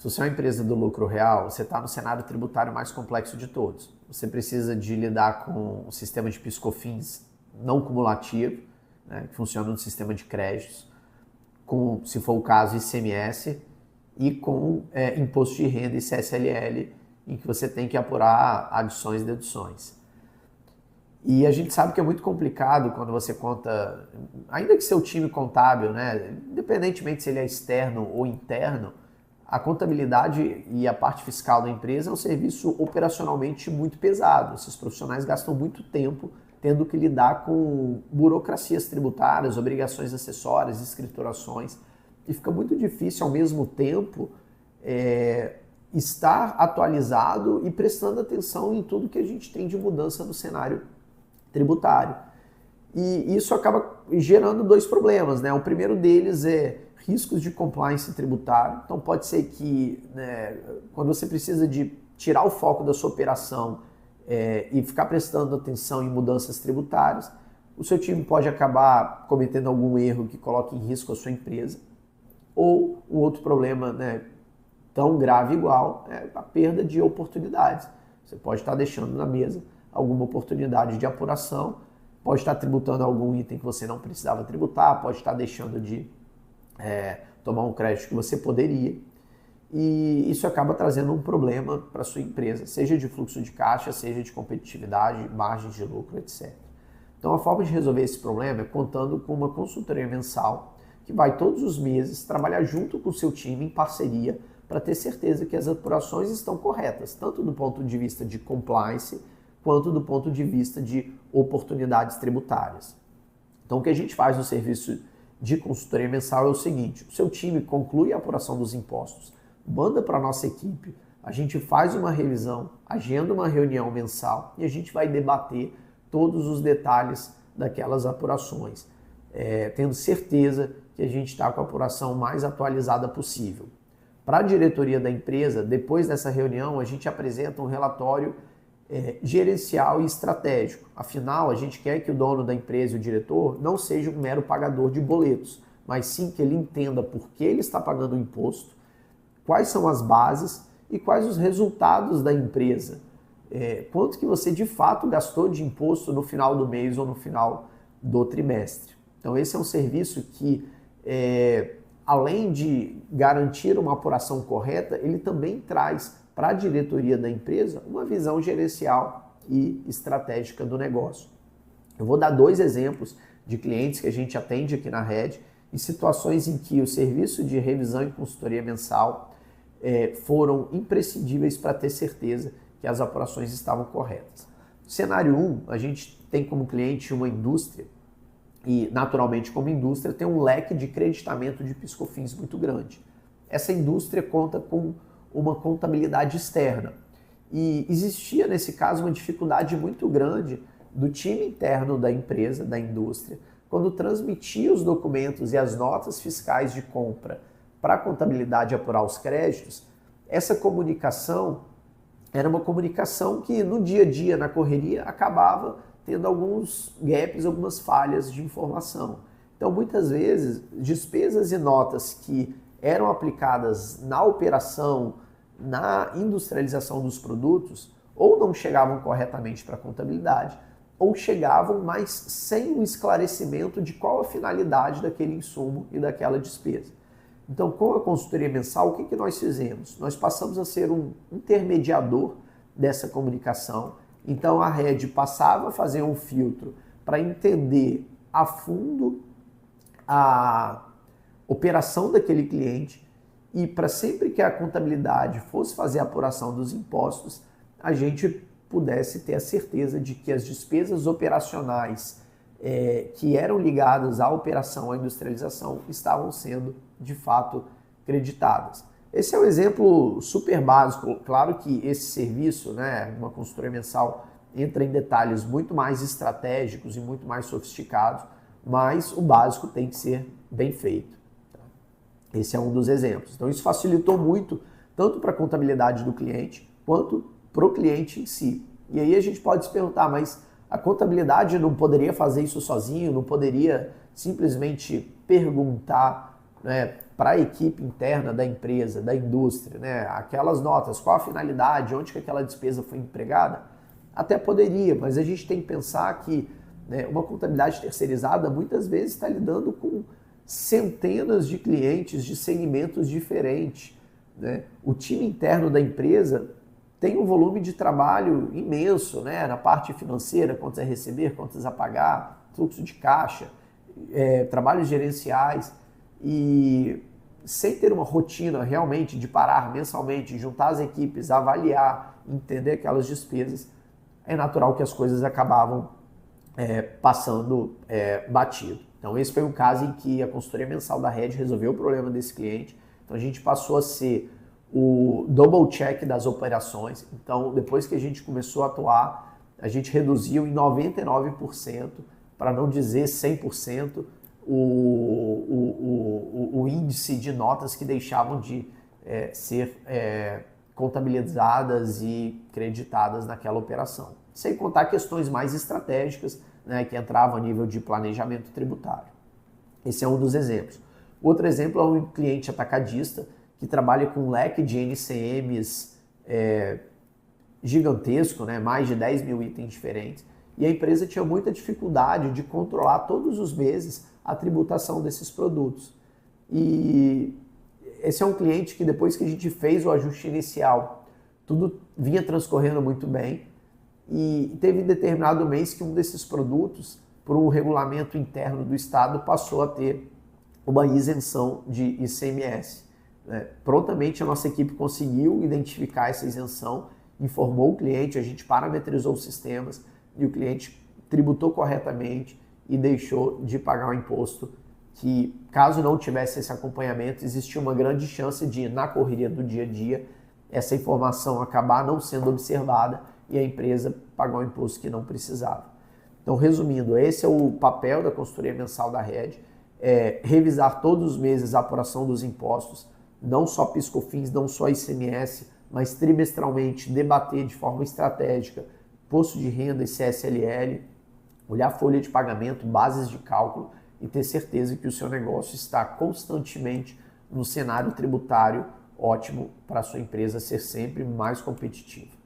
Se você é uma empresa do lucro real, você está no cenário tributário mais complexo de todos. Você precisa de lidar com o sistema de PIS/COFINS não cumulativo, né, que funciona no sistema de créditos, com, se for o caso, ICMS, e com imposto de renda e CSLL, em que você tem que apurar adições e deduções. E a gente sabe que é muito complicado quando você conta, ainda que seu time contábil, né, independentemente se ele é externo ou interno, a contabilidade e a parte fiscal da empresa é um serviço operacionalmente muito pesado. Esses profissionais gastam muito tempo tendo que lidar com burocracias tributárias, obrigações acessórias, escriturações, e fica muito difícil ao mesmo tempo estar atualizado e prestando atenção em tudo que a gente tem de mudança no cenário tributário. E isso acaba gerando dois problemas, né? O primeiro deles é riscos de compliance tributário. Então pode ser que, né, quando você precisa de tirar o foco da sua operação e ficar prestando atenção em mudanças tributárias, o seu time pode acabar cometendo algum erro que coloque em risco a sua empresa. Ou um outro problema, né, tão grave igual é a perda de oportunidades. Você pode estar deixando na mesa alguma oportunidade de apuração, pode estar tributando algum item que você não precisava tributar, pode estar deixando de tomar um crédito que você poderia, e isso acaba trazendo um problema para a sua empresa, seja de fluxo de caixa, seja de competitividade, margem de lucro, etc. Então a forma de resolver esse problema é contando com uma consultoria mensal que vai todos os meses trabalhar junto com o seu time em parceria para ter certeza que as apurações estão corretas, tanto do ponto de vista de compliance, quanto do ponto de vista de oportunidades tributárias. Então o que a gente faz no serviço de consultoria mensal é o seguinte: o seu time conclui a apuração dos impostos, manda para a nossa equipe, a gente faz uma revisão, agenda uma reunião mensal e a gente vai debater todos os detalhes daquelas apurações, tendo certeza que a gente está com a apuração mais atualizada possível. Para a diretoria da empresa, depois dessa reunião, a gente apresenta um relatório gerencial e estratégico. Afinal, a gente quer que o dono da empresa e o diretor não seja um mero pagador de boletos, mas sim que ele entenda por que ele está pagando o imposto, quais são as bases e quais os resultados da empresa. Quanto que você de fato gastou de imposto no final do mês ou no final do trimestre. Então esse é um serviço que, além de garantir uma apuração correta, ele também traz para a diretoria da empresa uma visão gerencial e estratégica do negócio. Eu vou dar 2 exemplos de clientes que a gente atende aqui na Red, em situações em que o serviço de revisão e consultoria mensal foram imprescindíveis para ter certeza que as apurações estavam corretas. No cenário 1, a gente tem como cliente uma indústria e, naturalmente, como indústria, tem um leque de creditamento de PIS/COFINS muito grande. Essa indústria conta com uma contabilidade externa. E existia, nesse caso, uma dificuldade muito grande do time interno da empresa, da indústria, quando transmitia os documentos e as notas fiscais de compra para a contabilidade apurar os créditos. Essa comunicação era uma comunicação que, no dia a dia, na correria, acabava tendo alguns gaps, algumas falhas de informação. Então, muitas vezes, despesas e notas que eram aplicadas na operação, na industrialização dos produtos, ou não chegavam corretamente para a contabilidade, ou chegavam, mas sem um esclarecimento de qual a finalidade daquele insumo e daquela despesa. Então, com a consultoria mensal, o que nós fizemos? Nós passamos a ser um intermediador dessa comunicação. Então, a Red passava a fazer um filtro para entender a fundo a operação daquele cliente e para sempre que a contabilidade fosse fazer a apuração dos impostos, a gente pudesse ter a certeza de que as despesas operacionais que eram ligadas à operação, à industrialização, estavam sendo, de fato, creditadas. Esse é um exemplo super básico. Claro que esse serviço, né, uma consultoria mensal, entra em detalhes muito mais estratégicos e muito mais sofisticados, mas o básico tem que ser bem feito. Esse é um dos exemplos. Então isso facilitou muito, tanto para a contabilidade do cliente, quanto para o cliente em si. E aí a gente pode se perguntar, mas a contabilidade não poderia fazer isso sozinho? Não poderia simplesmente perguntar, né, para a equipe interna da empresa, da indústria, né? Aquelas notas, qual a finalidade, onde que aquela despesa foi empregada, até poderia, mas a gente tem que pensar que, né, uma contabilidade terceirizada muitas vezes está lidando com centenas de clientes de segmentos diferentes, né? O time interno da empresa tem um volume de trabalho imenso, né? Na parte financeira, contas a receber, contas a pagar, fluxo de caixa, trabalhos gerenciais, e sem ter uma rotina realmente de parar mensalmente, juntar as equipes, avaliar, entender aquelas despesas, é natural que as coisas acabavam passando batido. Então esse foi um caso em que a consultoria mensal da Red resolveu o problema desse cliente. Então a gente passou a ser o double check das operações. Então depois que a gente começou a atuar, a gente reduziu em 99%, para não dizer 100%, o índice de notas que deixavam de ser contabilizadas e creditadas naquela operação. Sem contar questões mais estratégicas, né, que entravam a nível de planejamento tributário. Esse é um dos exemplos. Outro exemplo é um cliente atacadista que trabalha com um leque de NCMs gigantesco, né, mais de 10 mil itens diferentes, e a empresa tinha muita dificuldade de controlar todos os meses a tributação desses produtos. E esse é um cliente que depois que a gente fez o ajuste inicial, tudo vinha transcorrendo muito bem, e teve determinado mês que um desses produtos, por um regulamento interno do Estado, passou a ter uma isenção de ICMS. Prontamente a nossa equipe conseguiu identificar essa isenção, informou o cliente, a gente parametrizou os sistemas e o cliente tributou corretamente e deixou de pagar o imposto, que caso não tivesse esse acompanhamento, existia uma grande chance de, na correria do dia a dia, essa informação acabar não sendo observada e a empresa pagar o imposto que não precisava. Então, resumindo, esse é o papel da consultoria mensal da Red, revisar todos os meses a apuração dos impostos, não só PIS/COFINS, não só ICMS, mas trimestralmente debater de forma estratégica imposto de renda e CSLL, olhar a folha de pagamento, bases de cálculo e ter certeza que o seu negócio está constantemente no cenário tributário ótimo para a sua empresa ser sempre mais competitiva.